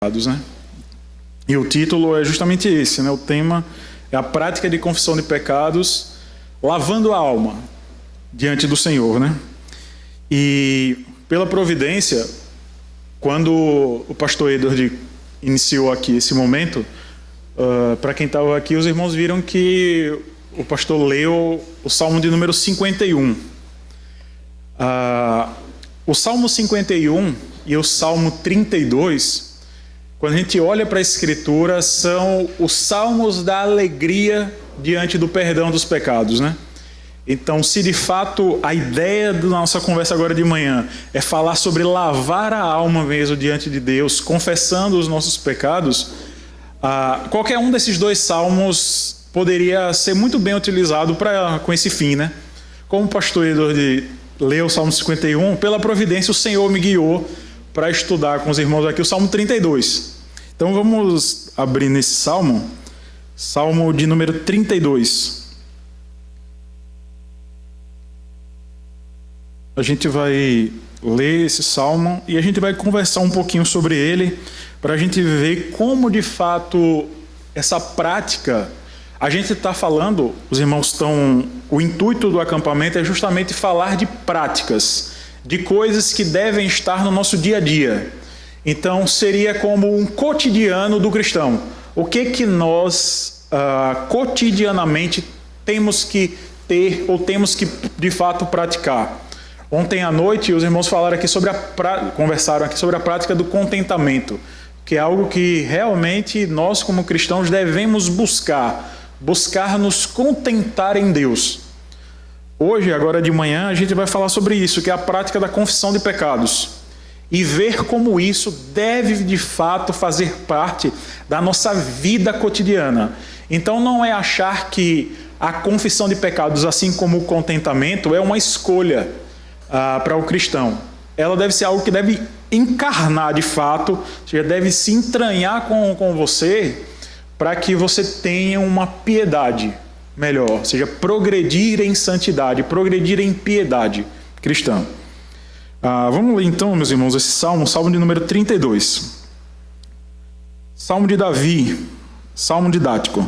Né? E o título é justamente esse, né? O tema é a prática de confissão de pecados, lavando a alma diante do Senhor, né? E pela providência, quando o pastor Edward iniciou aqui esse momento, para quem estava aqui, os irmãos viram que o pastor leu o Salmo de número 51. O Salmo 51 e o Salmo 32, quando a gente olha para a Escritura, são os salmos da alegria diante do perdão dos pecados, né? Então, se de fato a ideia da nossa conversa agora de manhã é falar sobre lavar a alma mesmo diante de Deus, confessando os nossos pecados, qualquer um desses dois salmos poderia ser muito bem utilizado com esse fim, né? Como o pastor Edward leu o Salmo 51, pela providência o Senhor me guiou para estudar com os irmãos aqui o Salmo 32. Então vamos abrir nesse Salmo, Salmo de número 32. A gente vai ler esse Salmo e a gente vai conversar um pouquinho sobre ele, para a gente ver como de fato essa prática, a gente está falando, os irmãos estão, o intuito do acampamento é justamente falar de práticas, de coisas que devem estar no nosso dia a dia. Então seria como um cotidiano do cristão. O que nós cotidianamente temos que ter ou temos que de fato praticar? Ontem à noite os irmãos falaram aqui conversaram aqui sobre a prática do contentamento, que é algo que realmente nós como cristãos devemos buscar nos contentar em Deus. Hoje, agora de manhã, a gente vai falar sobre isso, que é a prática da confissão de pecados. E ver como isso deve, de fato, fazer parte da nossa vida cotidiana. Então, não é achar que a confissão de pecados, assim como o contentamento, é uma escolha para o cristão. Ela deve ser algo que deve encarnar, de fato, já deve se entranhar com você, para que você tenha uma piedade melhor, ou seja, progredir em santidade, progredir em piedade cristã. Vamos ler então, meus irmãos, esse salmo, Salmo de número 32. Salmo de Davi, salmo didático.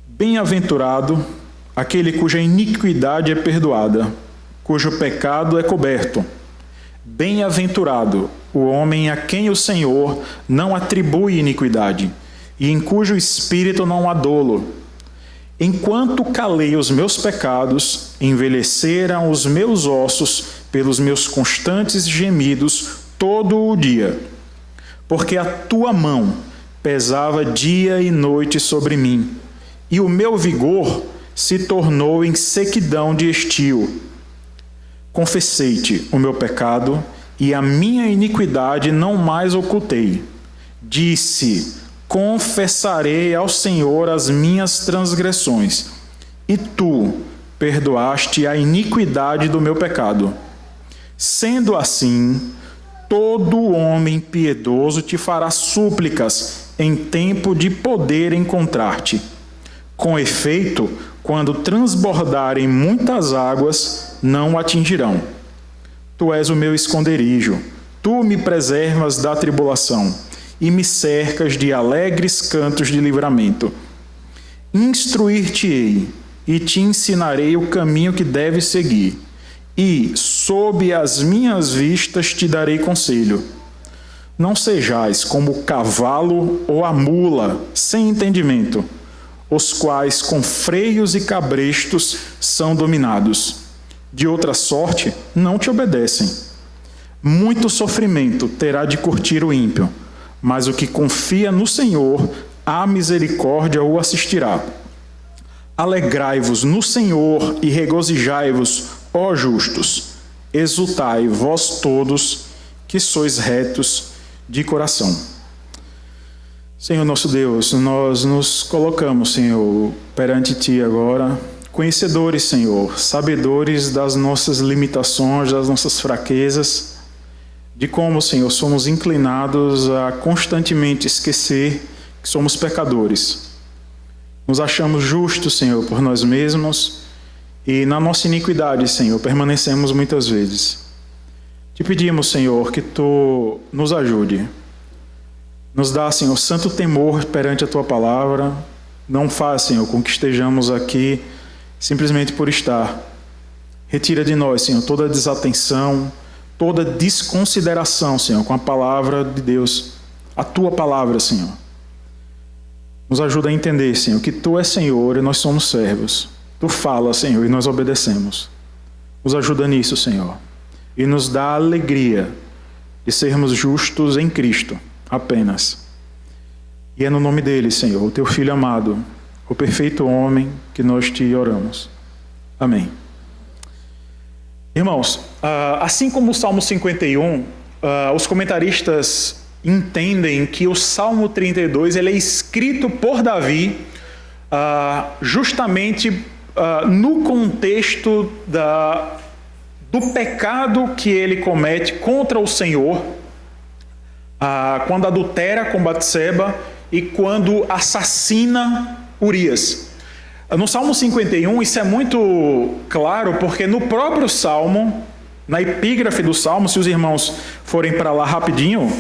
Bem-aventurado aquele cuja iniquidade é perdoada, cujo pecado é coberto. Bem-aventurado o homem a quem o Senhor não atribui iniquidade, e em cujo espírito não há dolo. Enquanto calei os meus pecados, envelheceram os meus ossos pelos meus constantes gemidos todo o dia. Porque a tua mão pesava dia e noite sobre mim, e o meu vigor se tornou em sequidão de estio. Confessei-te o meu pecado, e a minha iniquidade não mais ocultei. Disse: confessarei ao Senhor as minhas transgressões, e tu perdoaste a iniquidade do meu pecado. Sendo assim, todo homem piedoso te fará súplicas em tempo de poder encontrar-te. Com efeito, quando transbordarem muitas águas, não o atingirão. Tu és o meu esconderijo, tu me preservas da tribulação, e me cercas de alegres cantos de livramento. Instruir-te-ei, e te ensinarei o caminho que deves seguir, e, sob as minhas vistas, te darei conselho. Não sejais como o cavalo ou a mula, sem entendimento, os quais com freios e cabrestos são dominados. De outra sorte, não te obedecem. Muito sofrimento terá de curtir o ímpio, mas o que confia no Senhor, a misericórdia o assistirá. Alegrai-vos no Senhor e regozijai-vos, ó justos. Exultai, vós todos, que sois retos de coração. Senhor nosso Deus, nós nos colocamos, Senhor, perante Ti agora, conhecedores, Senhor, sabedores das nossas limitações, das nossas fraquezas, de como, Senhor, somos inclinados a constantemente esquecer que somos pecadores. Nos achamos justos, Senhor, por nós mesmos, e na nossa iniquidade, Senhor, permanecemos muitas vezes. Te pedimos, Senhor, que Tu nos ajude Nos dá, Senhor, santo temor perante a Tua palavra. Não faz, Senhor, com que estejamos aqui simplesmente por estar. Retira de nós, Senhor, toda desatenção, toda desconsideração, Senhor, com a palavra de Deus, a Tua palavra, Senhor. Nos ajuda a entender, Senhor, que Tu és Senhor e nós somos servos. Tu fala, Senhor, e nós obedecemos. Nos ajuda nisso, Senhor. E nos dá a alegria de sermos justos em Cristo, apenas. E é no nome dele, Senhor, o Teu Filho amado, o perfeito homem, que nós te oramos. Amém. Irmãos, assim como o Salmo 51, os comentaristas entendem que o Salmo 32 ele é escrito por Davi justamente no contexto do pecado que ele comete contra o Senhor, quando adultera com Batseba e quando assassina Urias. No Salmo 51 isso é muito claro, porque no próprio Salmo, na epígrafe do Salmo, se os irmãos forem para lá rapidinho,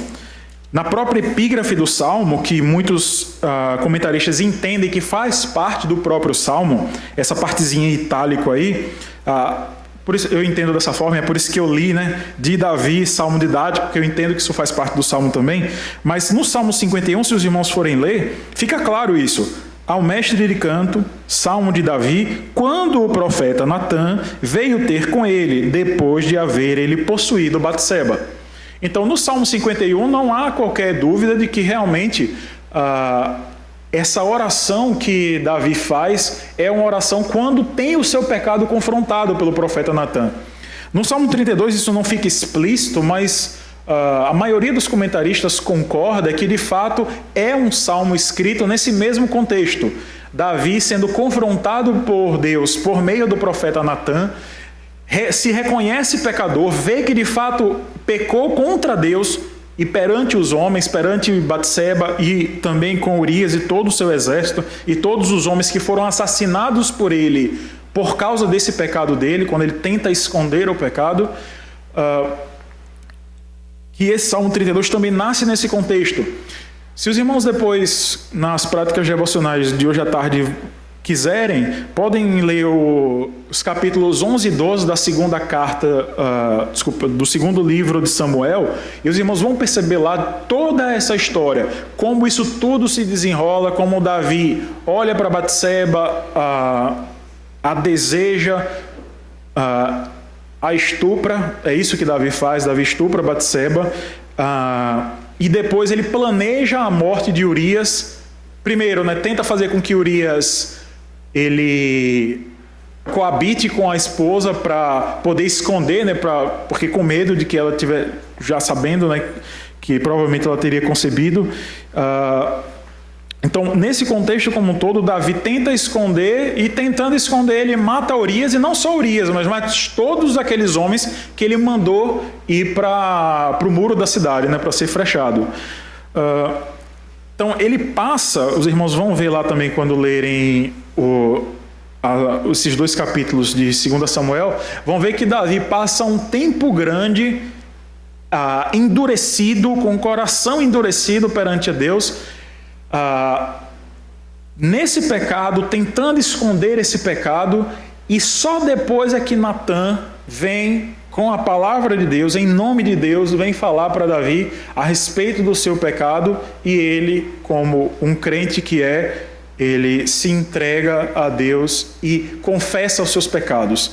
na própria epígrafe do Salmo, que muitos comentaristas entendem que faz parte do próprio Salmo, essa partezinha em itálico aí, por isso eu entendo dessa forma, é por isso que eu li, de Davi, Salmo didático, porque eu entendo que isso faz parte do Salmo também, mas no Salmo 51, se os irmãos forem ler, fica claro isso. Ao mestre de canto, Salmo de Davi, quando o profeta Natã veio ter com ele, depois de haver ele possuído Batseba. Então, no Salmo 51, não há qualquer dúvida de que realmente essa oração que Davi faz é uma oração quando tem o seu pecado confrontado pelo profeta Natã. No Salmo 32 isso não fica explícito, mas a maioria dos comentaristas concorda que de fato é um salmo escrito nesse mesmo contexto. Davi sendo confrontado por Deus por meio do profeta Natã, se reconhece pecador, vê que de fato pecou contra Deus e perante os homens, perante Batseba e também com Urias e todo o seu exército e todos os homens que foram assassinados por ele por causa desse pecado dele, quando ele tenta esconder o pecado, que esse Salmo 32 também nasce nesse contexto. Se os irmãos depois, nas práticas devocionais de hoje à tarde, quiserem, podem ler os capítulos 11 e 12 da segunda carta, do segundo livro de Samuel, e os irmãos vão perceber lá toda essa história, como isso tudo se desenrola, como Davi olha para Batseba, a deseja, a estupra, é isso que Davi faz, Davi estupra Batseba, e depois ele planeja a morte de Urias. Primeiro, tenta fazer com que Urias ele coabite com a esposa para poder esconder, porque com medo de que ela tiver, já sabendo, que provavelmente ela teria concebido. Então, nesse contexto como um todo, Davi tenta esconder, e tentando esconder, ele mata Urias, e não só Urias, mas todos aqueles homens que ele mandou ir para o muro da cidade, para ser flechado. Então, ele passa, os irmãos vão ver lá também quando lerem esses dois capítulos de 2 Samuel, vão ver que Davi passa um tempo grande endurecido, com o coração endurecido perante a Deus, nesse pecado, tentando esconder esse pecado, e só depois é que Natã vem com a palavra de Deus, em nome de Deus, vem falar para Davi a respeito do seu pecado, e ele, como um crente que ele se entrega a Deus e confessa os seus pecados.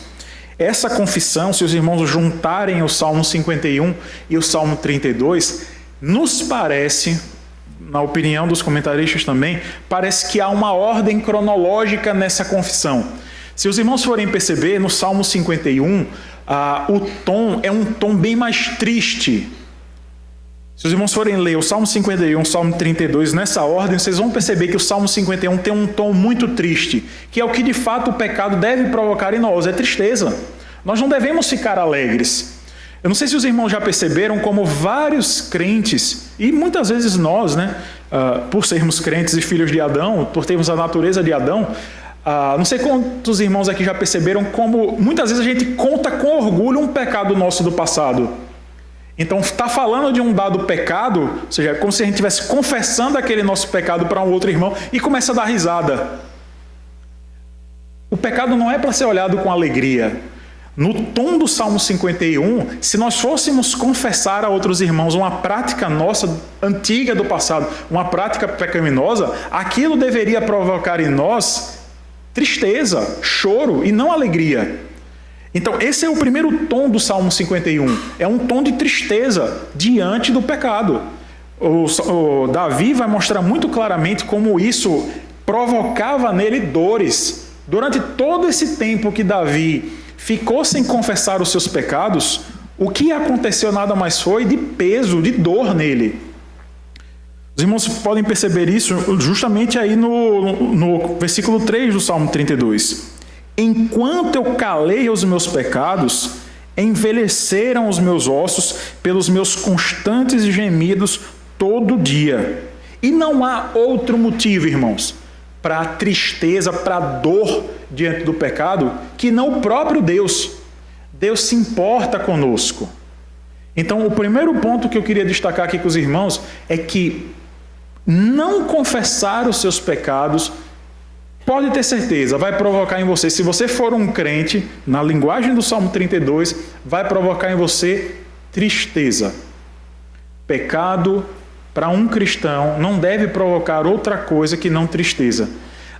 Essa confissão, se os irmãos juntarem o Salmo 51 e o Salmo 32, nos parece, na opinião dos comentaristas também, parece que há uma ordem cronológica nessa confissão. Se os irmãos forem perceber, no Salmo 51, o tom é um tom bem mais triste. Se os irmãos forem ler o Salmo 51, o Salmo 32, nessa ordem, vocês vão perceber que o Salmo 51 tem um tom muito triste, que é o que de fato o pecado deve provocar em nós, é tristeza. Nós não devemos ficar alegres. Eu não sei se os irmãos já perceberam como vários crentes, e muitas vezes nós, por sermos crentes e filhos de Adão, por termos a natureza de Adão, não sei quantos irmãos aqui já perceberam como muitas vezes a gente conta com orgulho um pecado nosso do passado. Então, está falando de um dado pecado, ou seja, é como se a gente estivesse confessando aquele nosso pecado para um outro irmão e começa a dar risada. O pecado não é para ser olhado com alegria. No tom do Salmo 51, se nós fôssemos confessar a outros irmãos uma prática nossa, antiga do passado, uma prática pecaminosa, aquilo deveria provocar em nós tristeza, choro e não alegria. Então, esse é o primeiro tom do Salmo 51. É um tom de tristeza diante do pecado. O Davi vai mostrar muito claramente como isso provocava nele dores. Durante todo esse tempo que Davi ficou sem confessar os seus pecados, o que aconteceu nada mais foi de peso, de dor nele. Os irmãos podem perceber isso justamente aí no versículo 3 do Salmo 32. Enquanto eu calei os meus pecados, envelheceram os meus ossos pelos meus constantes gemidos todo dia. E não há outro motivo, irmãos, para a tristeza, para a dor diante do pecado, que não o próprio Deus. Deus se importa conosco. Então, o primeiro ponto que eu queria destacar aqui com os irmãos é que não confessar os seus pecados, pode ter certeza, vai provocar em você, se você for um crente, na linguagem do Salmo 32, vai provocar em você tristeza. Pecado, para um cristão, não deve provocar outra coisa que não tristeza.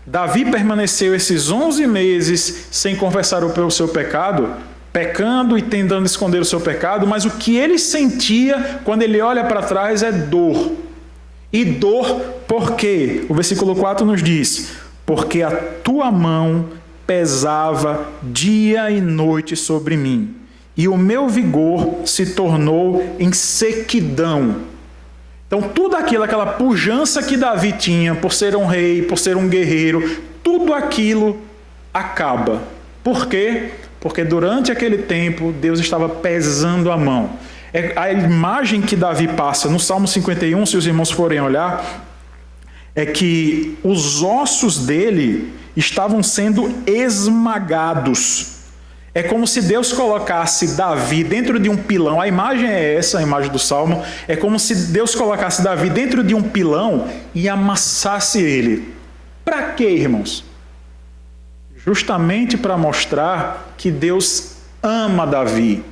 Davi permaneceu esses 11 meses sem confessar o seu pecado, pecando e tentando esconder o seu pecado, mas o que ele sentia quando ele olha para trás é dor. E dor por quê? O versículo 4 nos diz: porque a tua mão pesava dia e noite sobre mim, e o meu vigor se tornou em sequidão. Então, tudo aquilo, aquela pujança que Davi tinha por ser um rei, por ser um guerreiro, tudo aquilo acaba. Por quê? Porque durante aquele tempo, Deus estava pesando a mão. A imagem que Davi passa no Salmo 51, se os irmãos forem olhar, é que os ossos dele estavam sendo esmagados. É como se Deus colocasse Davi dentro de um pilão. A imagem é essa, a imagem do Salmo. É como se Deus colocasse Davi dentro de um pilão e amassasse ele. Para quê, irmãos? Justamente para mostrar que Deus ama Davi.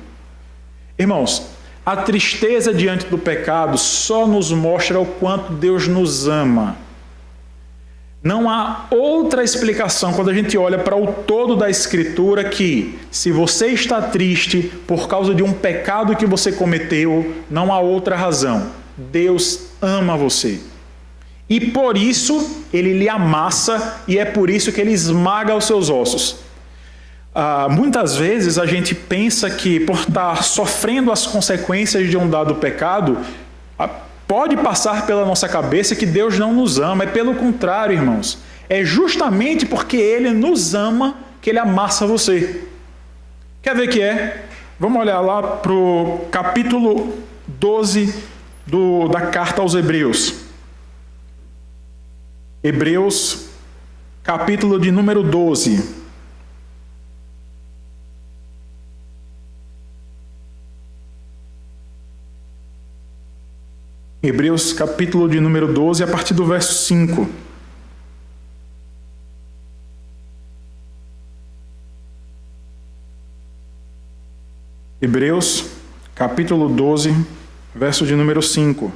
Irmãos, a tristeza diante do pecado só nos mostra o quanto Deus nos ama. Não há outra explicação quando a gente olha para o todo da Escritura que, se você está triste por causa de um pecado que você cometeu, não há outra razão. Deus ama você. E por isso, Ele lhe amassa e é por isso que Ele esmaga os seus ossos. Muitas vezes a gente pensa que por estar sofrendo as consequências de um dado pecado, pode passar pela nossa cabeça que Deus não nos ama. É pelo contrário, irmãos. É justamente porque Ele nos ama que Ele amassa você. Quer ver que é? Vamos olhar lá para o capítulo 12 da carta aos Hebreus. Hebreus, capítulo de número 12. Hebreus, capítulo de número 12, a partir do verso 5. Hebreus, capítulo 12, verso de número 5.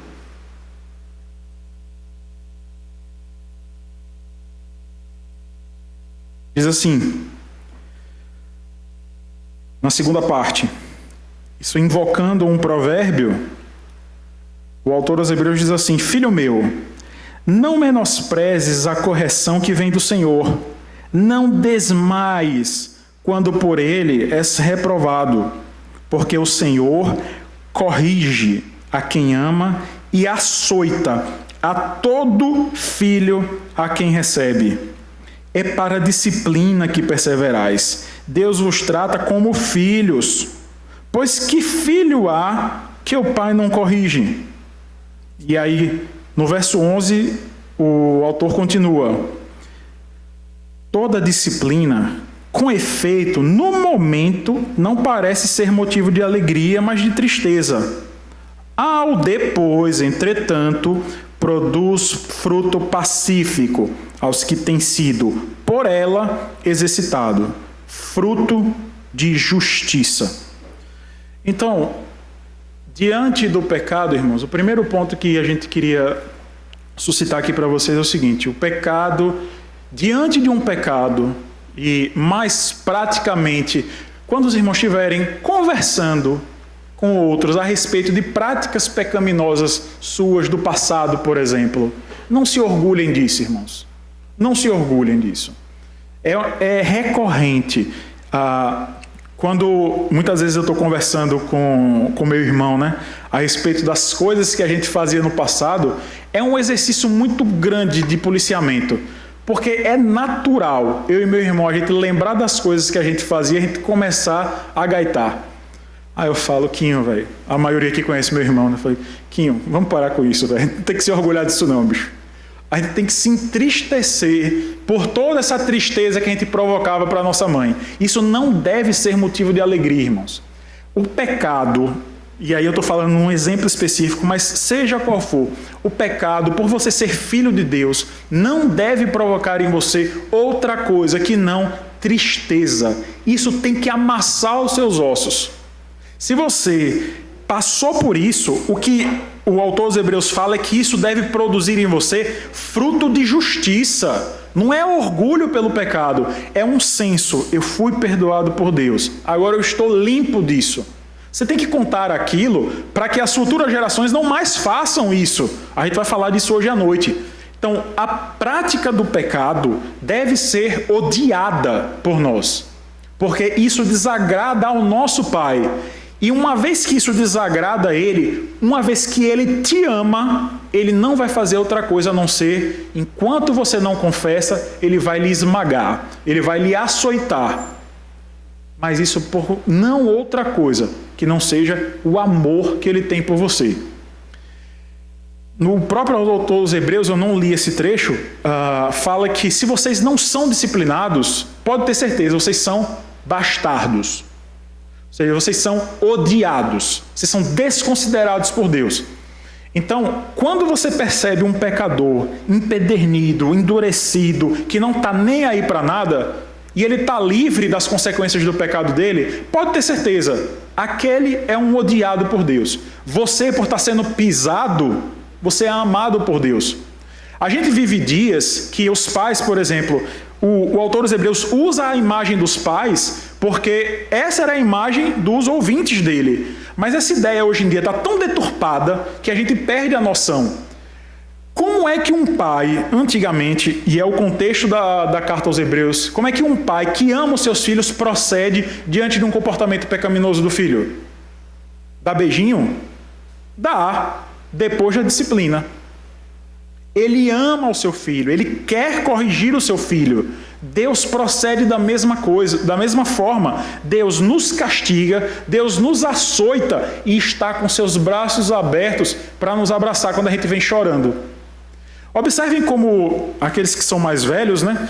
Diz assim, na segunda parte, isso invocando um provérbio, o autor aos Hebreus diz assim: filho meu, não menosprezes a correção que vem do Senhor, não desmaies quando por ele és reprovado, porque o Senhor corrige a quem ama e açoita a todo filho a quem recebe. É para a disciplina que perseverais. Deus vos trata como filhos. Pois que filho há que o pai não corrige? E aí, no verso 11, o autor continua: toda disciplina, com efeito, no momento, não parece ser motivo de alegria, mas de tristeza. Ao depois, entretanto, produz fruto pacífico aos que têm sido por ela exercitado, fruto de justiça. Então, diante do pecado, irmãos, o primeiro ponto que a gente queria suscitar aqui para vocês é o seguinte: o pecado, diante de um pecado, e mais praticamente, quando os irmãos estiverem conversando com outros a respeito de práticas pecaminosas suas do passado, por exemplo, não se orgulhem disso, irmãos. Não se orgulhem disso. É recorrente. Quando muitas vezes eu estou conversando com meu irmão, né, a respeito das coisas que a gente fazia no passado, é um exercício muito grande de policiamento, porque é natural eu e meu irmão a gente lembrar das coisas que a gente fazia, a gente começar a gaitar. Aí eu falo: Quinho, velho, a maioria aqui conhece meu irmão, né? Eu falei: Quinho, vamos parar com isso, velho. A gente não tem que se orgulhar disso não, bicho. A gente tem que se entristecer por toda essa tristeza que a gente provocava para nossa mãe. Isso não deve ser motivo de alegria, irmãos. O pecado, e aí eu estou falando num exemplo específico, mas seja qual for, o pecado, por você ser filho de Deus, não deve provocar em você outra coisa que não tristeza. Isso tem que amassar os seus ossos. Se você passou por isso, o que o autor dos Hebreus fala é que isso deve produzir em você fruto de justiça. Não é orgulho pelo pecado, é um senso: eu fui perdoado por Deus, agora eu estou limpo disso. Você tem que contar aquilo para que as futuras gerações não mais façam isso. A gente vai falar disso hoje à noite. Então, a prática do pecado deve ser odiada por nós, porque isso desagrada ao nosso Pai. E uma vez que isso desagrada a Ele, uma vez que Ele te ama, Ele não vai fazer outra coisa a não ser, enquanto você não confessa, Ele vai lhe esmagar, Ele vai lhe açoitar. Mas isso por não outra coisa que não seja o amor que Ele tem por você. No próprio autor dos Hebreus, eu não li esse trecho, fala que se vocês não são disciplinados, pode ter certeza, vocês são bastardos. Ou seja, vocês são odiados, vocês são desconsiderados por Deus. Então, quando você percebe um pecador empedernido, endurecido, que não está nem aí para nada, e ele está livre das consequências do pecado dele, pode ter certeza, aquele é um odiado por Deus. Você, por estar sendo pisado, você é amado por Deus. A gente vive dias que os pais, por exemplo, o autor dos Hebreus usa a imagem dos pais porque essa era a imagem dos ouvintes dele. Mas essa ideia hoje em dia está tão deturpada que a gente perde a noção. Como é que um pai, antigamente, e é o contexto da carta aos Hebreus, como é que um pai que ama os seus filhos procede diante de um comportamento pecaminoso do filho? Dá beijinho? Dá, depois da disciplina. Ele ama o seu filho, ele quer corrigir o seu filho. Deus procede da mesma coisa, da mesma forma. Deus nos castiga, Deus nos açoita e está com seus braços abertos para nos abraçar quando a gente vem chorando. Observem como, aqueles que são mais velhos, né?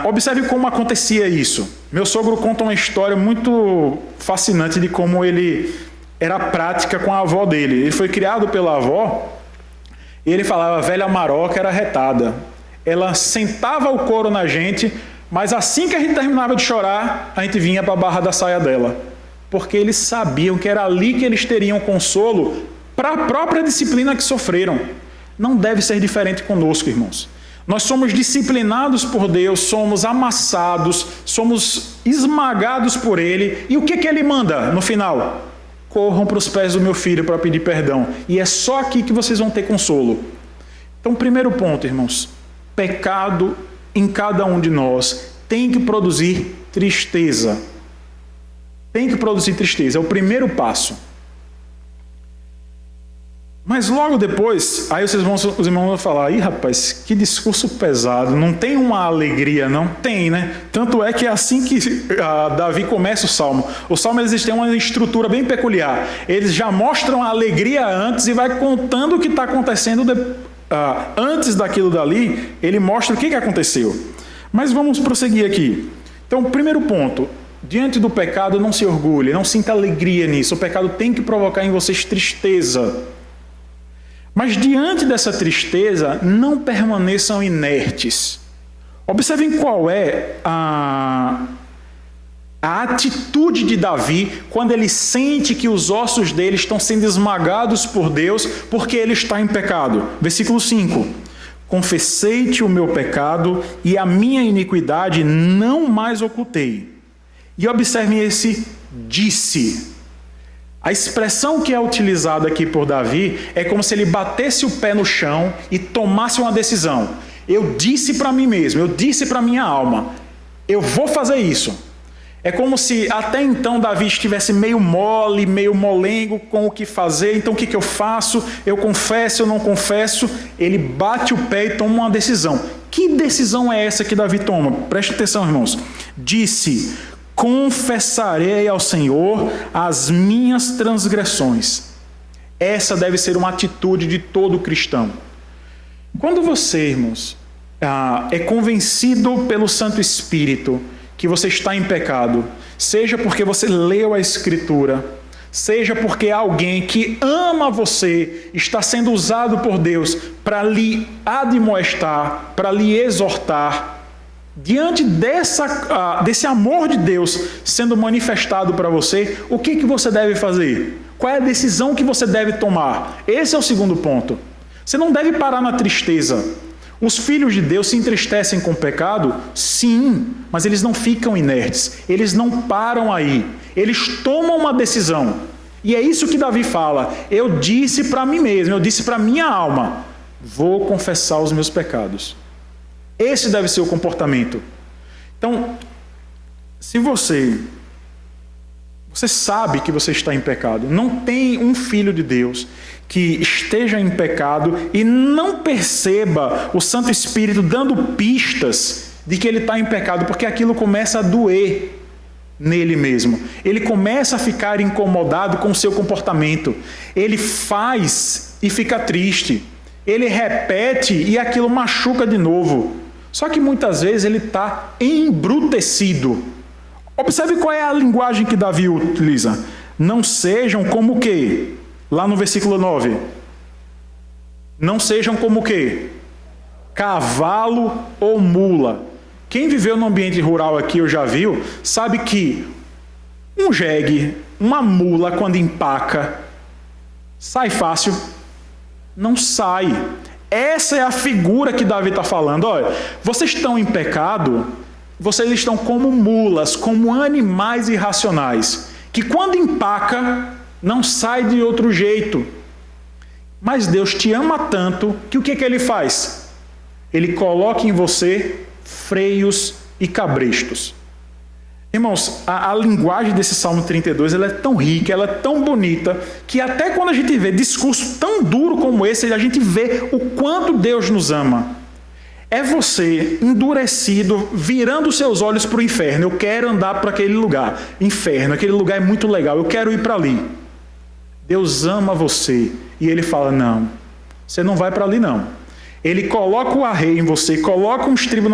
Observem como acontecia isso. Meu sogro conta uma história muito fascinante de como ele era prática com a avó dele. Ele foi criado pela avó. E ele falava: a velha maroca era retada. Ela sentava o couro na gente, mas assim que a gente terminava de chorar, a gente vinha para a barra da saia dela. Porque eles sabiam que era ali que eles teriam consolo para a própria disciplina que sofreram. Não deve ser diferente conosco, irmãos. Nós somos disciplinados por Deus, somos amassados, somos esmagados por Ele. E o que Ele manda no final? Corram para os pés do meu filho para pedir perdão. E é só aqui que vocês vão ter consolo. Então, primeiro ponto, irmãos. Pecado em cada um de nós tem que produzir tristeza. Tem que produzir tristeza. É o primeiro passo. Mas logo depois, aí os irmãos vão falar: ih, rapaz, que discurso pesado. Não tem uma alegria, não? Tem, né? Tanto é que é assim que Davi começa o Salmo. O Salmo, eles têm uma estrutura bem peculiar. Eles já mostram a alegria antes e vai contando o que está acontecendo antes daquilo dali. Ele mostra o que aconteceu. Mas vamos prosseguir aqui. Então, primeiro ponto. diante do pecado, não se orgulhe, não sinta alegria nisso. O pecado tem que provocar em vocês tristeza. Mas diante dessa tristeza, não permaneçam inertes. Observem qual é a atitude de Davi quando ele sente que os ossos dele estão sendo esmagados por Deus porque ele está em pecado. Versículo 5. Confessei-te o meu pecado e a minha iniquidade não mais ocultei. E observem esse disse. A expressão que é utilizada aqui por Davi é como se ele batesse o pé no chão e tomasse uma decisão. Eu disse para mim mesmo, eu disse para minha alma, eu vou fazer isso. É como se até então Davi estivesse meio mole, meio molengo com o que fazer. Então o que eu faço? Eu confesso, eu não confesso? Ele bate o pé e toma uma decisão. Que decisão é essa que Davi toma? Preste atenção, irmãos. Disse: confessarei ao Senhor as minhas transgressões. Essa deve ser uma atitude de todo cristão. Quando você, irmãos, é convencido pelo Santo Espírito que você está em pecado, seja porque você leu a Escritura, seja porque alguém que ama você está sendo usado por Deus para lhe admoestar, para lhe exortar, diante desse amor de Deus sendo manifestado para você, o que você deve fazer? Qual é a decisão que você deve tomar? Esse é o segundo ponto. Você não deve parar na tristeza. Os filhos de Deus se entristecem com o pecado? Sim, mas eles não ficam inertes, eles não param aí, eles tomam uma decisão. E é isso que Davi fala: eu disse para mim mesmo, eu disse para minha alma, vou confessar os meus pecados. Esse deve ser o comportamento. Então, se você sabe que você está em pecado, não tem um filho de Deus que esteja em pecado e não perceba o Santo Espírito dando pistas de que ele está em pecado, porque aquilo começa a doer nele mesmo. Ele começa a ficar incomodado com o seu comportamento. Ele faz e fica triste. Ele repete e aquilo machuca de novo. Só que muitas vezes ele está embrutecido. Observe qual é a linguagem que Davi utiliza. Não sejam como o quê? Lá no versículo 9. Não sejam como o quê? Cavalo ou mula. Quem viveu no ambiente rural aqui ou já viu, sabe que um jegue, uma mula, quando empaca, sai fácil? Não sai. Essa é a figura que Davi está falando. Olha, vocês estão em pecado, vocês estão como mulas, como animais irracionais, que quando empaca, não sai de outro jeito. Mas Deus te ama tanto que o que ele faz? Ele coloca em você freios e cabrestos. Irmãos, a linguagem desse Salmo 32 ela é tão rica, ela é tão bonita, que até quando a gente vê discurso tão duro como esse, a gente vê o quanto Deus nos ama. É você endurecido, virando os seus olhos para o inferno. Eu quero andar para aquele lugar. Inferno, aquele lugar é muito legal, eu quero ir para ali. Deus ama você e ele fala: não, você não vai para ali não. Ele coloca o arreio em você, coloca um estribo,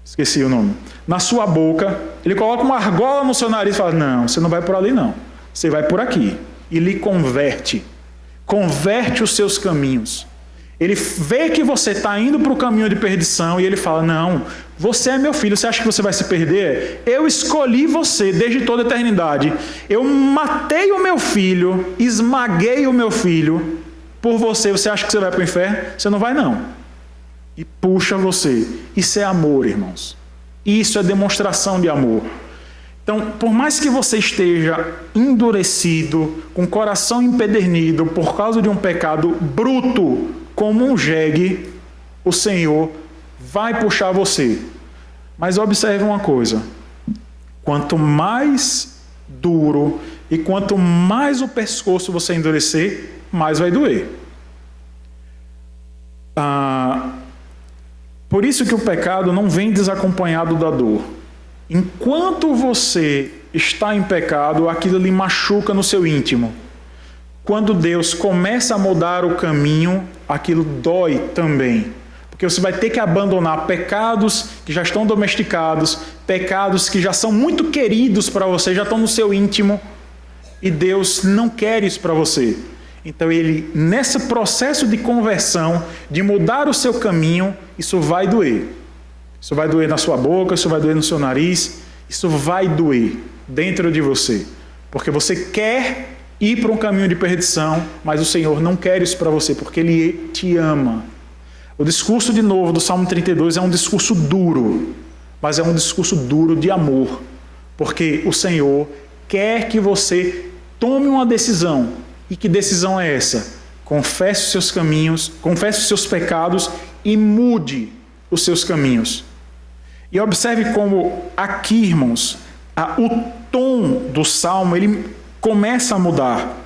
esqueci o nome, na sua boca, ele coloca uma argola no seu nariz e fala: não, você não vai por ali não, você vai por aqui. E lhe converte os seus caminhos. Ele vê que você está indo para o caminho de perdição e ele fala: não, você é meu filho, você acha que você vai se perder? Eu escolhi você desde toda a eternidade. Eu matei o meu filho, esmaguei o meu filho por você. Você acha que você vai para o inferno? Você não vai não. E puxa você. Isso é amor, irmãos. Isso é demonstração de amor. Então, por mais que você esteja endurecido, com o coração empedernido por causa de um pecado bruto, como um jegue, o Senhor vai puxar você. Mas observe uma coisa: quanto mais duro e quanto mais o pescoço você endurecer, mais vai doer. Por isso que o pecado não vem desacompanhado da dor. Enquanto você está em pecado, aquilo lhe machuca no seu íntimo. Quando Deus começa a mudar o caminho, aquilo dói também. porque você vai ter que abandonar pecados que já estão domesticados, pecados que já são muito queridos para você, já estão no seu íntimo, e Deus não quer isso para você. Então ele, nesse processo de conversão, de mudar o seu caminho, isso vai doer. Isso vai doer na sua boca, isso vai doer no seu nariz, isso vai doer dentro de você. Porque você quer ir para um caminho de perdição, mas o Senhor não quer isso para você, porque Ele te ama. O discurso, de novo, do Salmo 32 é um discurso duro, mas é um discurso duro de amor, porque o Senhor quer que você tome uma decisão. E que decisão é essa? Confesse os seus caminhos, confesse os seus pecados e mude os seus caminhos. E observe como aqui, irmãos, o tom do Salmo, ele começa a mudar.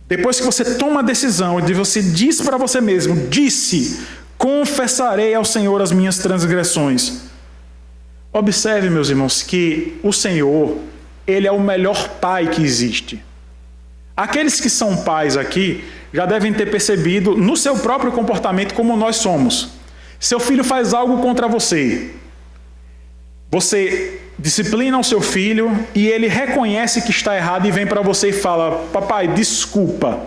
Depois que você toma a decisão e você diz para você mesmo, disse, confessarei ao Senhor as minhas transgressões. Observe, meus irmãos, que o Senhor, Ele é o melhor pai que existe. Aqueles que são pais aqui já devem ter percebido no seu próprio comportamento como nós somos. Seu filho faz algo contra você. Você disciplina o seu filho e ele reconhece que está errado e vem para você e fala, papai, desculpa.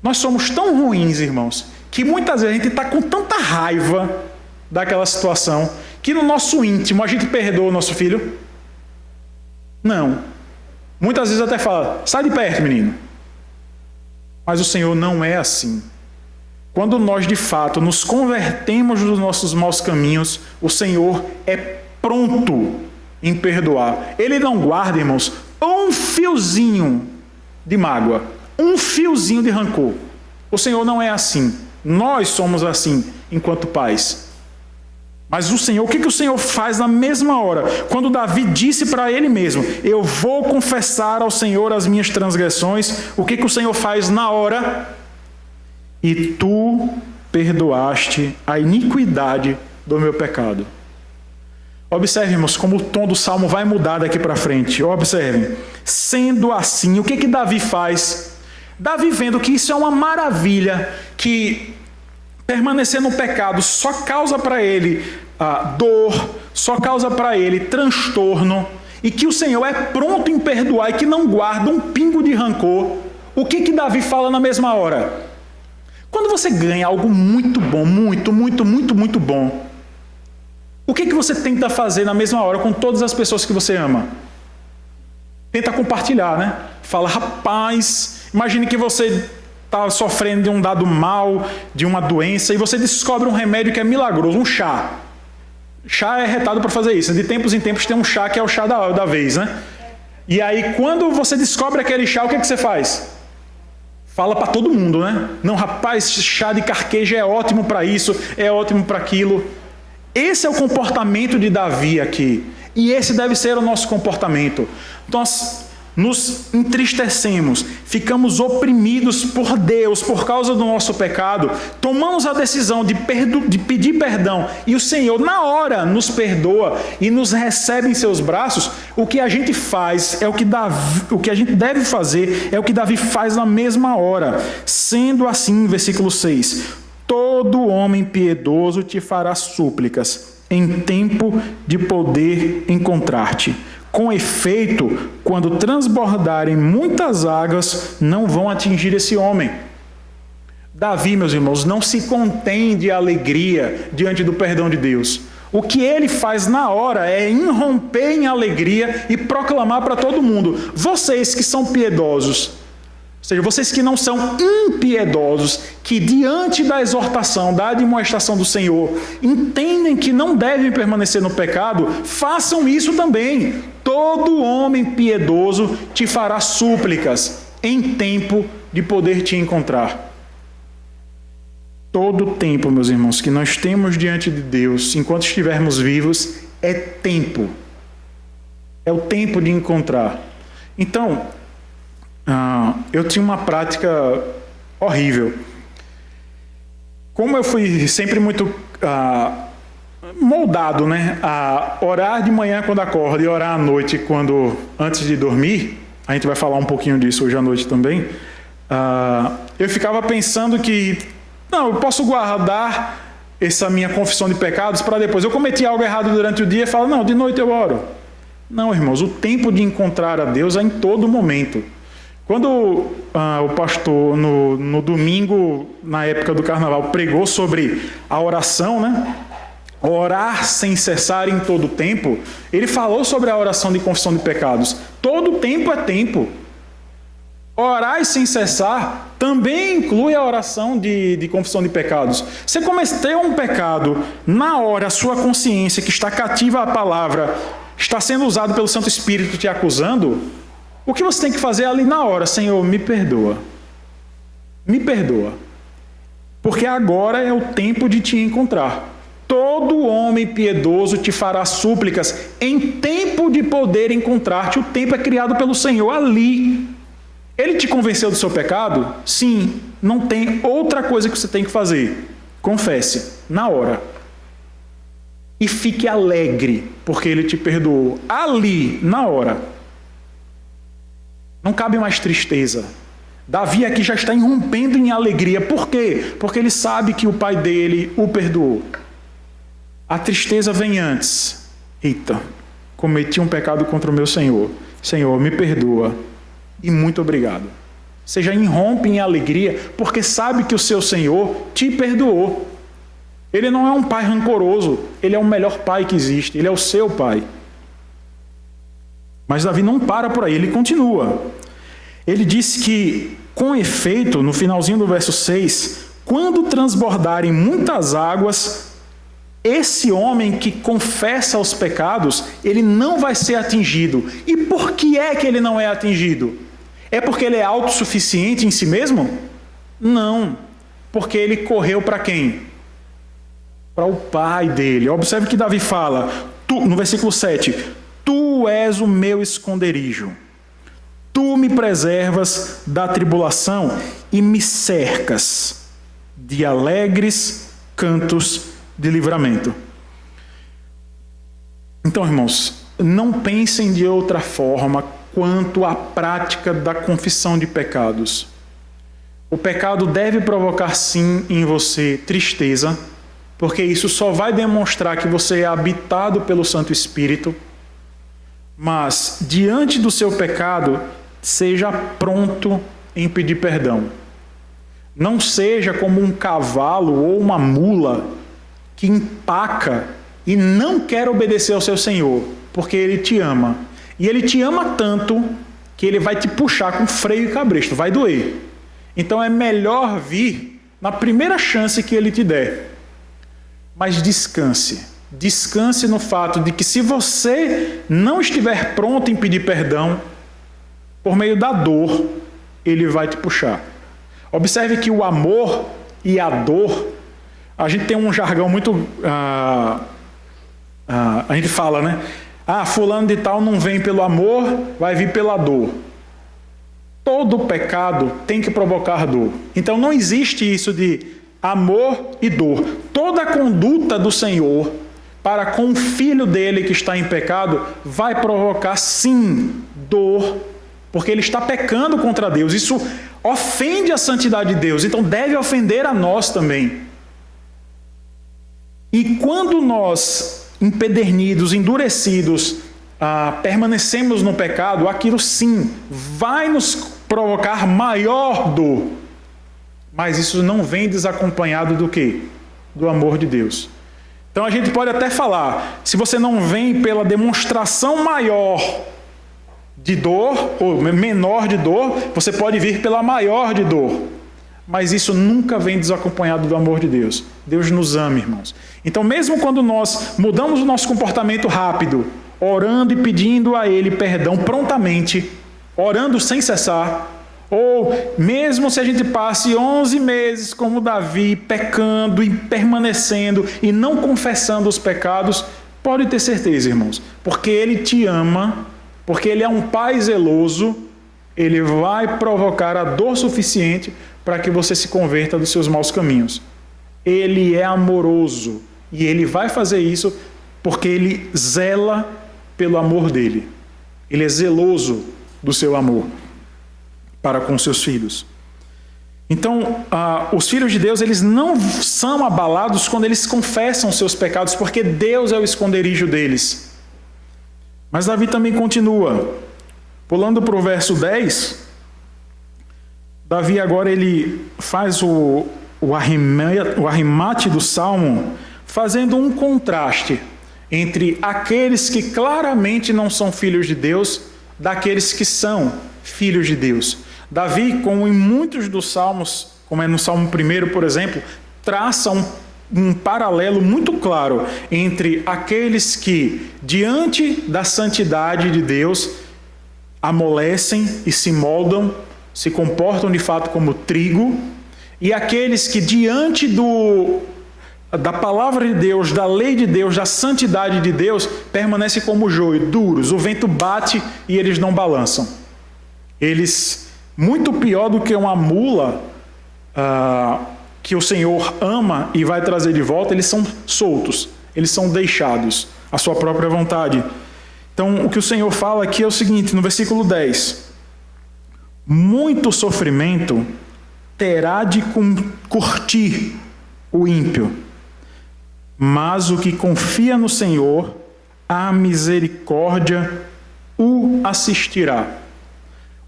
Nós somos tão ruins, irmãos, que muitas vezes a gente está com tanta raiva daquela situação que no nosso íntimo a gente perdoa o nosso filho? Não. Muitas vezes até fala, sai de perto, menino. Mas o Senhor não é assim. Quando nós, de fato, nos convertemos dos nossos maus caminhos, o Senhor é pronto em perdoar. Ele não guarda, irmãos, um fiozinho de mágoa, um fiozinho de rancor. O Senhor não é assim. Nós somos assim, enquanto pais. Mas o Senhor, o que o Senhor faz na mesma hora? Quando Davi disse para ele mesmo, eu vou confessar ao Senhor as minhas transgressões, o que o Senhor faz na hora? E tu perdoaste a iniquidade do meu pecado. Observe, irmãos, como o tom do Salmo vai mudar daqui para frente. Observem. Sendo assim, o que Davi faz? Davi, vendo que isso é uma maravilha, que permanecer no pecado só causa para ele dor, só causa para ele transtorno, e que o Senhor é pronto em perdoar e que não guarda um pingo de rancor. O que Davi fala na mesma hora? Quando você ganha algo muito bom, muito bom, o que você tenta fazer na mesma hora com todas as pessoas que você ama? Tenta compartilhar, né? Fala, rapaz, imagine que você está sofrendo de um dado mal, de uma doença, e você descobre um remédio que é milagroso, um chá. Chá é retado para fazer isso. De tempos em tempos tem um chá que é o chá da vez, né? E aí, quando você descobre aquele chá, o que você faz? Fala para todo mundo, né? Não, rapaz, chá de carqueja é ótimo para isso, é ótimo para aquilo. Esse é o comportamento de Davi aqui. E esse deve ser o nosso comportamento. Nós nos entristecemos, ficamos oprimidos por Deus por causa do nosso pecado, tomamos a decisão de pedir perdão e o Senhor na hora nos perdoa e nos recebe em seus braços. O que a gente faz é o que a gente deve fazer é o que Davi faz na mesma hora. Sendo assim, versículo 6, todo homem piedoso te fará súplicas em tempo de poder encontrar-te. Com efeito, quando transbordarem muitas águas, não vão atingir esse homem. Davi, meus irmãos, não se contém de alegria diante do perdão de Deus. O que ele faz na hora é irromper em alegria e proclamar para todo mundo, vocês que são piedosos, ou seja, vocês que não são impiedosos, que diante da exortação, da admoestação do Senhor, entendem que não devem permanecer no pecado, façam isso também. Todo homem piedoso te fará súplicas em tempo de poder te encontrar. Todo tempo, meus irmãos, que nós temos diante de Deus, enquanto estivermos vivos, é tempo. É o tempo de encontrar. Então, eu tinha uma prática horrível. Como eu fui sempre muito moldado, né, a orar de manhã quando acordo e orar à noite antes de dormir, a gente vai falar um pouquinho disso hoje à noite também, eu ficava pensando que, não, eu posso guardar essa minha confissão de pecados para depois. Eu cometi algo errado durante o dia e falo, não, de noite eu oro. Não, irmãos, o tempo de encontrar a Deus é em todo momento. Quando o pastor, no domingo, na época do carnaval, pregou sobre a oração, né? Orar sem cessar em todo tempo, ele falou sobre a oração de confissão de pecados. Todo tempo é tempo. Orar sem cessar também inclui a oração de confissão de pecados. Você cometeu um pecado, na hora a sua consciência que está cativa à palavra, está sendo usado pelo Santo Espírito te acusando, o que você tem que fazer ali na hora? Senhor, me perdoa. Me perdoa. Porque agora é o tempo de te encontrar. Todo homem piedoso te fará súplicas em tempo de poder encontrar-te. O tempo é criado pelo Senhor ali. Ele te convenceu do seu pecado? Sim. Não tem outra coisa que você tem que fazer. Confesse, na hora. E fique alegre, porque ele te perdoou. Ali, na hora. Não cabe mais tristeza. Davi aqui já está irrompendo em alegria. Por quê? Porque ele sabe que o pai dele o perdoou. A tristeza vem antes. Eita, cometi um pecado contra o meu Senhor. Senhor, me perdoa. E muito obrigado. Você já irrompe em alegria, porque sabe que o seu Senhor te perdoou. Ele não é um pai rancoroso. Ele é o melhor pai que existe. Ele é o seu pai. Mas Davi não para por aí, ele continua. Ele disse que, com efeito, no finalzinho do verso 6, quando transbordarem muitas águas, esse homem que confessa os pecados, ele não vai ser atingido. E por que é que ele não é atingido? É porque ele é autossuficiente em si mesmo? Não. Porque ele correu para quem? Para o pai dele. Observe que Davi fala, no versículo 7, Tu és o meu esconderijo. Tu me preservas da tribulação e me cercas de alegres cantos de livramento. Então, irmãos, não pensem de outra forma quanto à prática da confissão de pecados. O pecado deve provocar, sim, em você tristeza, porque isso só vai demonstrar que você é habitado pelo Santo Espírito. Mas, diante do seu pecado, seja pronto em pedir perdão. Não seja como um cavalo ou uma mula que empaca e não quer obedecer ao seu Senhor, porque Ele te ama. E Ele te ama tanto que Ele vai te puxar com freio e cabresto, vai doer. Então é melhor vir na primeira chance que Ele te der. Mas descanse. Descanse no fato de que se você não estiver pronto em pedir perdão, por meio da dor, Ele vai te puxar. Observe que o amor e a dor, a gente tem um jargão muito... a gente fala, né? Fulano de tal não vem pelo amor, vai vir pela dor. Todo pecado tem que provocar dor. Então não existe isso de amor e dor. Toda a conduta do Senhor para com o filho dele que está em pecado vai provocar, sim, dor, porque ele está pecando contra Deus. Isso ofende a santidade de Deus, então deve ofender a nós também. E quando nós, empedernidos, endurecidos, permanecemos no pecado, aquilo sim vai nos provocar maior dor. Mas isso não vem desacompanhado do quê? Do amor de Deus. Então a gente pode até falar, se você não vem pela demonstração maior de dor, ou menor de dor, você pode vir pela maior de dor. Mas isso nunca vem desacompanhado do amor de Deus. Deus nos ama, irmãos. Então mesmo quando nós mudamos o nosso comportamento rápido, orando e pedindo a Ele perdão prontamente, orando sem cessar, ou mesmo se a gente passe 11 meses como Davi, pecando e permanecendo e não confessando os pecados, pode ter certeza, irmãos, porque Ele te ama, porque Ele é um Pai zeloso, Ele vai provocar a dor suficiente para que você se converta dos seus maus caminhos. Ele é amoroso e Ele vai fazer isso porque Ele zela pelo amor dEle. Ele é zeloso do seu amor para com seus filhos. Então, os filhos de Deus, eles não são abalados quando eles confessam seus pecados, porque Deus é o esconderijo deles. Mas Davi também continua. Pulando para o verso 10, Davi agora ele faz o arremate do Salmo, fazendo um contraste entre aqueles que claramente não são filhos de Deus, daqueles que são filhos de Deus. Davi, como em muitos dos salmos, como é no Salmo 1, por exemplo, traça um paralelo muito claro entre aqueles que, diante da santidade de Deus, amolecem e se moldam, se comportam de fato como trigo, e aqueles que, diante da palavra de Deus, da lei de Deus, da santidade de Deus, permanecem como joio, duros. O vento bate e eles não balançam. Eles, muito pior do que uma mula que o Senhor ama e vai trazer de volta, eles são soltos, eles são deixados à sua própria vontade. Então, o que o Senhor fala aqui é o seguinte, no versículo 10. Muito sofrimento terá de curtir o ímpio, mas o que confia no Senhor, a misericórdia o assistirá.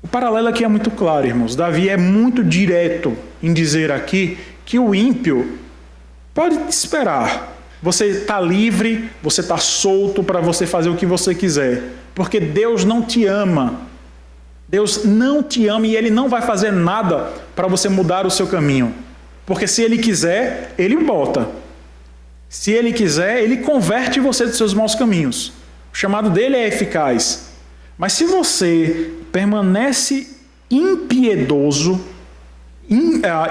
O paralelo aqui é muito claro, irmãos. Davi é muito direto em dizer aqui que o ímpio pode esperar. Você está livre, você está solto para você fazer o que você quiser, porque Deus não te ama. Deus não te ama e Ele não vai fazer nada para você mudar o seu caminho. Porque se Ele quiser, Ele bota. Se Ele quiser, Ele converte você dos seus maus caminhos. O chamado dele é eficaz. Mas se você permanece impiedoso,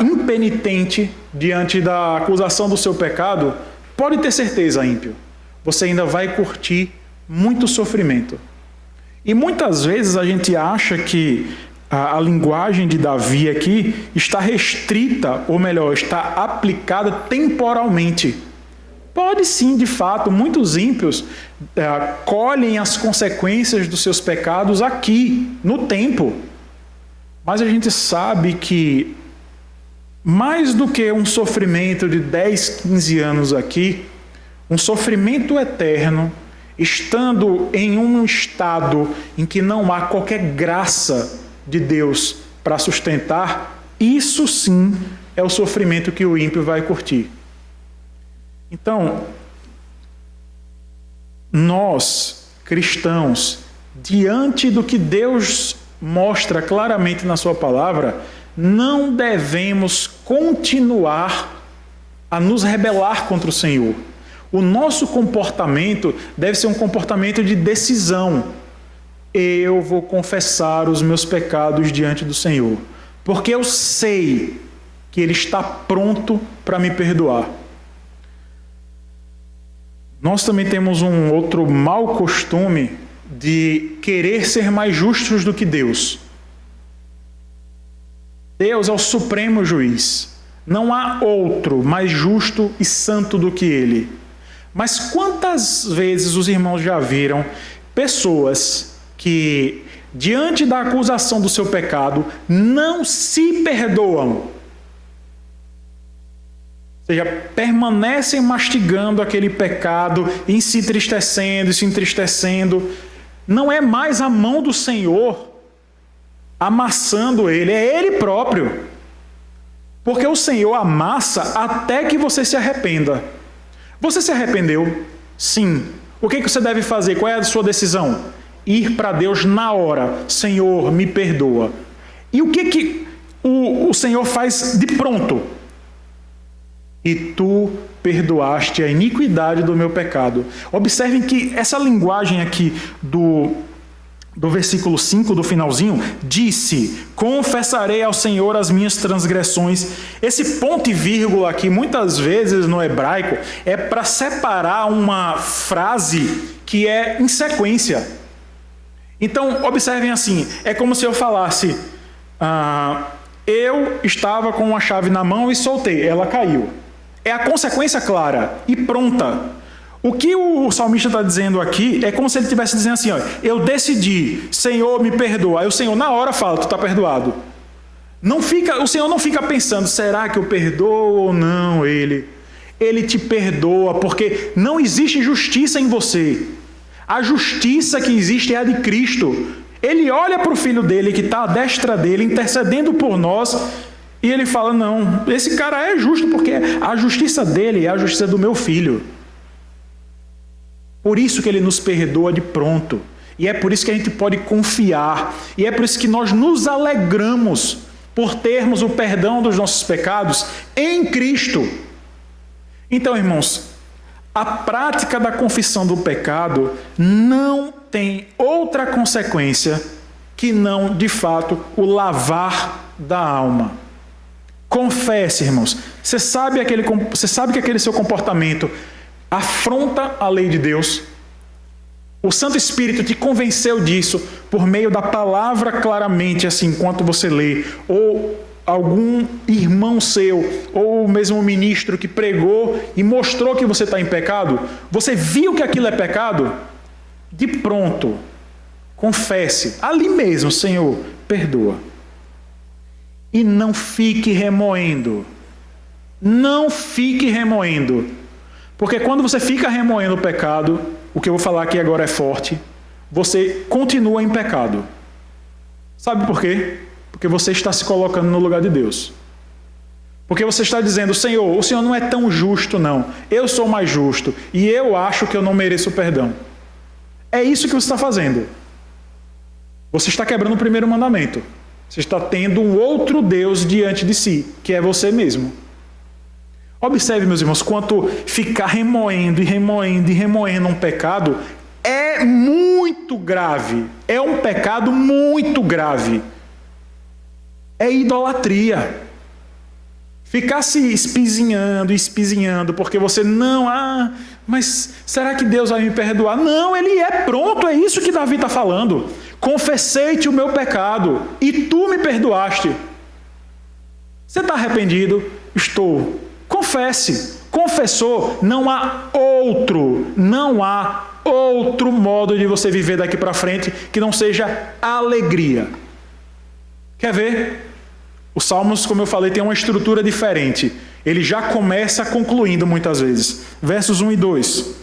impenitente diante da acusação do seu pecado, pode ter certeza, ímpio, você ainda vai curtir muito sofrimento. E muitas vezes a gente acha que a linguagem de Davi aqui está restrita, ou melhor, está aplicada temporalmente. Pode sim, de fato, muitos ímpios colhem as consequências dos seus pecados aqui, no tempo. Mas a gente sabe que, mais do que um sofrimento de 10, 15 anos aqui, um sofrimento eterno, estando em um estado em que não há qualquer graça de Deus para sustentar, isso sim é o sofrimento que o ímpio vai curtir. Então, nós, cristãos, diante do que Deus mostra claramente na sua palavra, não devemos continuar a nos rebelar contra o Senhor. O nosso comportamento deve ser um comportamento de decisão. Eu vou confessar os meus pecados diante do Senhor, porque eu sei que Ele está pronto para me perdoar. Nós também temos um outro mau costume de querer ser mais justos do que Deus. Deus é o supremo juiz. Não há outro mais justo e santo do que Ele. Mas quantas vezes os irmãos já viram pessoas que, diante da acusação do seu pecado, não se perdoam? Ou seja, permanecem mastigando aquele pecado e se entristecendo. Não é mais a mão do Senhor amassando ele, é Ele próprio. Porque o Senhor amassa até que você se arrependa. Você se arrependeu? Sim. O que você deve fazer? Qual é a sua decisão? Ir para Deus na hora. Senhor, me perdoa. E o que o Senhor faz de pronto? E tu perdoaste a iniquidade do meu pecado. Observem que essa linguagem aqui do versículo 5, do finalzinho, disse, confessarei ao Senhor as minhas transgressões. Esse ponto e vírgula aqui, muitas vezes no hebraico, é para separar uma frase que é em sequência. Então, observem assim, é como se eu falasse, eu estava com uma chave na mão e soltei, ela caiu. É a consequência clara e pronta. O que o salmista está dizendo aqui é como se ele estivesse dizendo assim, ó, eu decidi, Senhor, me perdoa. Aí o Senhor na hora fala, tu está perdoado. O Senhor não fica pensando, será que eu perdoo ou não ele? Ele te perdoa, porque não existe justiça em você. A justiça que existe é a de Cristo. Ele olha para o Filho dele, que está à destra dele, intercedendo por nós, e ele fala, não, esse cara é justo, porque a justiça dele é a justiça do meu filho. Por isso que ele nos perdoa de pronto. E é por isso que a gente pode confiar. E é por isso que nós nos alegramos por termos o perdão dos nossos pecados em Cristo. Então, irmãos, a prática da confissão do pecado não tem outra consequência que não, de fato, o lavar da alma. Confesse, irmãos. Você sabe que aquele seu comportamento afronta a lei de Deus. O Santo Espírito te convenceu disso por meio da palavra claramente, assim, enquanto você lê, ou algum irmão seu, ou mesmo um ministro que pregou e mostrou que você está em pecado, você viu que aquilo é pecado, de pronto, confesse, ali mesmo, Senhor, perdoa. E não fique remoendo. Não fique remoendo. Porque quando você fica remoendo o pecado, o que eu vou falar aqui agora é forte, você continua em pecado. Sabe por quê? Porque você está se colocando no lugar de Deus. Porque você está dizendo, Senhor, o Senhor não é tão justo não. Eu sou mais justo e eu acho que eu não mereço perdão. É isso que você está fazendo. Você está quebrando o primeiro mandamento. Você está tendo um outro Deus diante de si, que é você mesmo. Observe, meus irmãos, quanto ficar remoendo e remoendo e remoendo um pecado é muito grave. É um pecado muito grave. É idolatria. Ficar se espizinhando, porque você não... mas será que Deus vai me perdoar? Não, Ele é pronto, é isso que Davi está falando. Confessei-te o meu pecado, e tu me perdoaste. Você está arrependido? Estou. Confesse. Confessou. Não há outro modo de você viver daqui para frente que não seja alegria. Quer ver? Os Salmos, como eu falei, tem uma estrutura diferente. Ele já começa concluindo muitas vezes. Versos 1 e 2.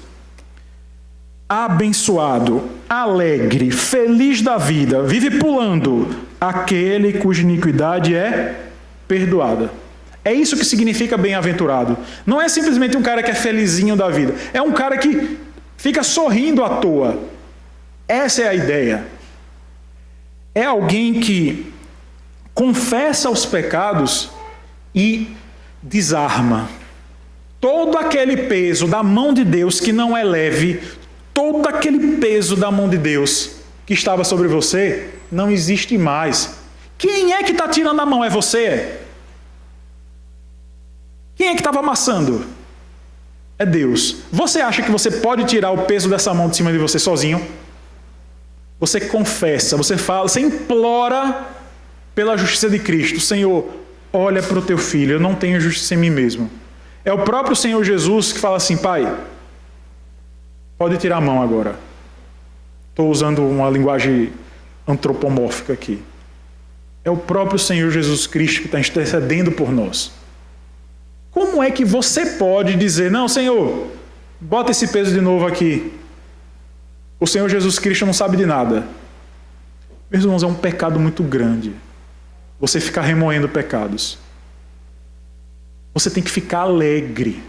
Abençoado, alegre, feliz da vida, vive pulando, aquele cuja iniquidade é perdoada. É isso que significa bem-aventurado. Não é simplesmente um cara que é felizinho da vida. É um cara que fica sorrindo à toa. Essa é a ideia. É alguém que confessa os pecados e desarma. Todo aquele peso da mão de Deus que não é leve, todo aquele peso da mão de Deus que estava sobre você, não existe mais. Quem é que está tirando a mão? É você? Quem é que estava amassando? É Deus. Você acha que você pode tirar o peso dessa mão de cima de você sozinho? Você confessa, você fala, você implora pela justiça de Cristo. Senhor, olha para o teu filho, eu não tenho justiça em mim mesmo. É o próprio Senhor Jesus que fala assim, Pai, pode tirar a mão agora. Estou usando uma linguagem antropomórfica aqui. É o próprio Senhor Jesus Cristo que está intercedendo por nós. Como é que você pode dizer, não, Senhor, bota esse peso de novo aqui. O Senhor Jesus Cristo não sabe de nada. Meus irmãos, é um pecado muito grande. Você ficar remoendo pecados. Você tem que ficar alegre.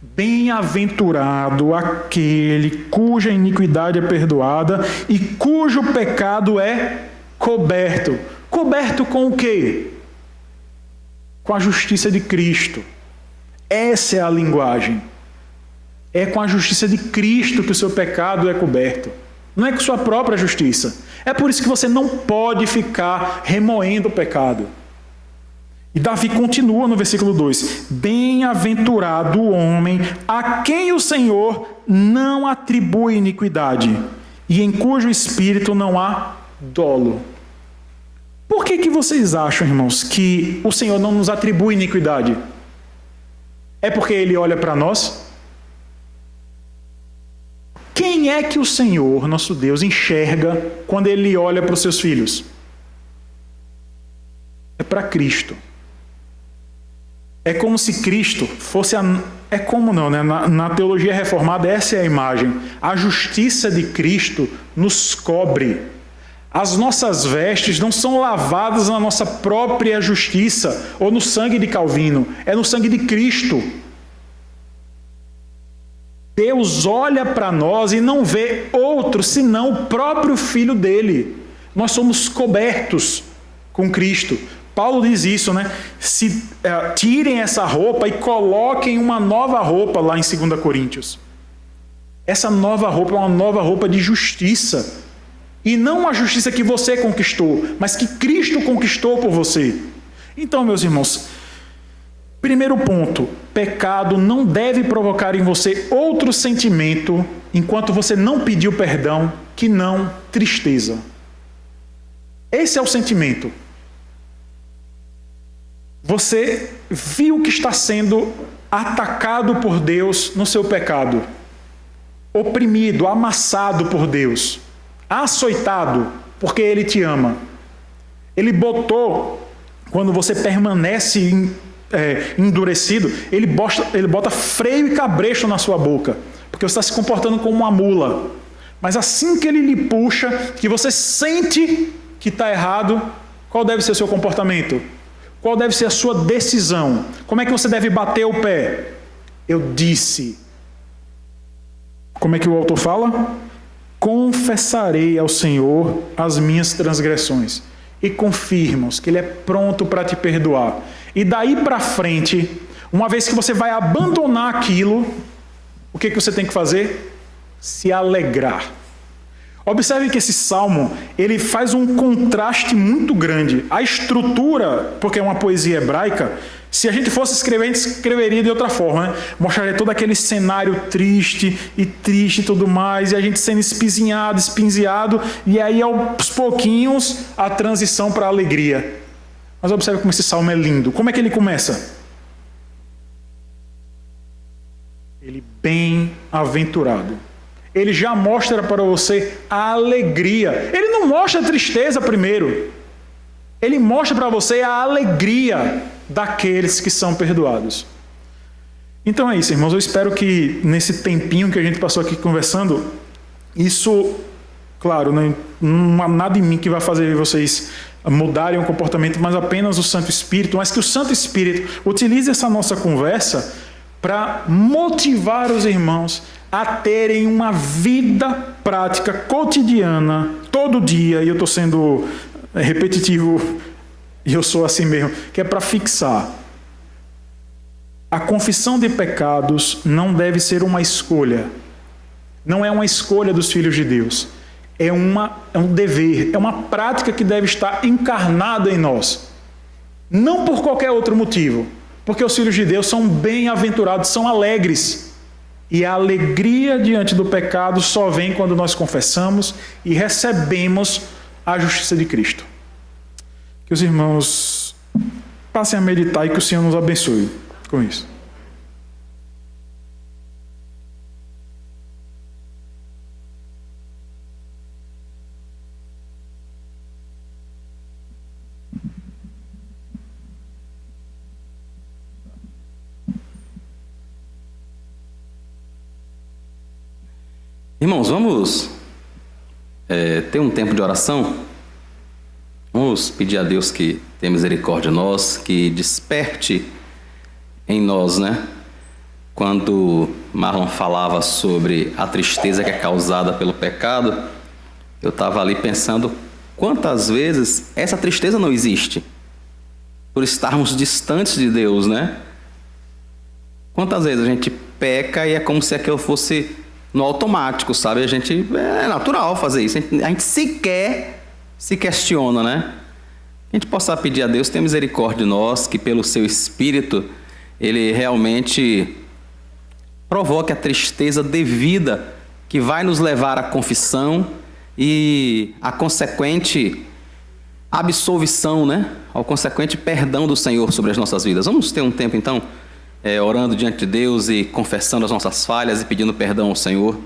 Bem-aventurado aquele cuja iniquidade é perdoada e cujo pecado é coberto. Coberto com o quê? Com a justiça de Cristo. Essa é a linguagem. É com a justiça de Cristo que o seu pecado é coberto. Não é com sua própria justiça. É por isso que você não pode ficar remoendo o pecado. E Davi continua no versículo 2. Bem-aventurado o homem a quem o Senhor não atribui iniquidade e em cujo espírito não há dolo. Por que vocês acham, irmãos, que o Senhor não nos atribui iniquidade? É porque Ele olha para nós? Quem é que o Senhor, nosso Deus, enxerga quando Ele olha para os seus filhos? É para Cristo. É como se Cristo fosse é como não, né? Na teologia reformada, essa é a imagem. A justiça de Cristo nos cobre. As nossas vestes não são lavadas na nossa própria justiça ou no sangue de Calvino. É no sangue de Cristo. Deus olha para nós e não vê outro senão o próprio Filho dele. Nós somos cobertos com Cristo. Paulo diz isso, né? Tirem essa roupa e coloquem uma nova roupa lá em 2 Coríntios. Essa nova roupa é uma nova roupa de justiça. E não a justiça que você conquistou, mas que Cristo conquistou por você. Então, meus irmãos, primeiro ponto, pecado não deve provocar em você outro sentimento, enquanto você não pediu perdão, que não tristeza. Esse é o sentimento. Você viu que está sendo atacado por Deus no seu pecado, oprimido, amassado por Deus, açoitado, porque Ele te ama. Ele botou, quando você permanece endurecido, ele bota freio e cabresto na sua boca, porque você está se comportando como uma mula. Mas assim que Ele lhe puxa, que você sente que está errado, qual deve ser o seu comportamento? Qual deve ser a sua decisão? Como é que você deve bater o pé? Eu disse. Como é que o autor fala? Confessarei ao Senhor as minhas transgressões. E confirmos que Ele é pronto para te perdoar. E daí para frente, uma vez que você vai abandonar aquilo, o que você tem que fazer? Se alegrar. Observe que esse salmo, ele faz um contraste muito grande. A estrutura, porque é uma poesia hebraica, se a gente fosse escrever, a gente escreveria de outra forma, né? Mostraria todo aquele cenário triste e tudo mais, e a gente sendo espinzeado, e aí aos pouquinhos a transição para a alegria. Mas observe como esse salmo é lindo. Como é que ele começa? Ele bem-aventurado. Ele já mostra para você a alegria. Ele não mostra a tristeza primeiro. Ele mostra para você a alegria daqueles que são perdoados. Então é isso, irmãos. Eu espero que nesse tempinho que a gente passou aqui conversando, isso, claro, não há nada em mim que vai fazer vocês mudarem o comportamento, mas apenas o Santo Espírito. Mas que o Santo Espírito utilize essa nossa conversa para motivar os irmãos a terem uma vida prática, cotidiana, todo dia, e eu estou sendo repetitivo, e eu sou assim mesmo, que é para fixar. A confissão de pecados não deve ser uma escolha. Não é uma escolha dos filhos de Deus. É um dever, é uma prática que deve estar encarnada em nós. Não por qualquer outro motivo, porque os filhos de Deus são bem-aventurados, são alegres. E a alegria diante do pecado só vem quando nós confessamos e recebemos a justiça de Cristo. Que os irmãos passem a meditar e que o Senhor nos abençoe com isso. Irmãos, vamos ter um tempo de oração. Vamos pedir a Deus que tenha misericórdia de nós, que desperte em nós, né? Quando Marlon falava sobre a tristeza que é causada pelo pecado, eu estava ali pensando quantas vezes essa tristeza não existe, por estarmos distantes de Deus, né? Quantas vezes a gente peca e é como se aquilo fosse no automático, sabe? É natural fazer isso. A gente sequer se questiona, né? A gente possa pedir a Deus, tenha misericórdia de nós, que pelo seu Espírito, Ele realmente provoque a tristeza devida, que vai nos levar à confissão e à consequente absolvição, né? Ao consequente perdão do Senhor sobre as nossas vidas. Vamos ter um tempo, então, orando diante de Deus e confessando as nossas falhas e pedindo perdão ao Senhor.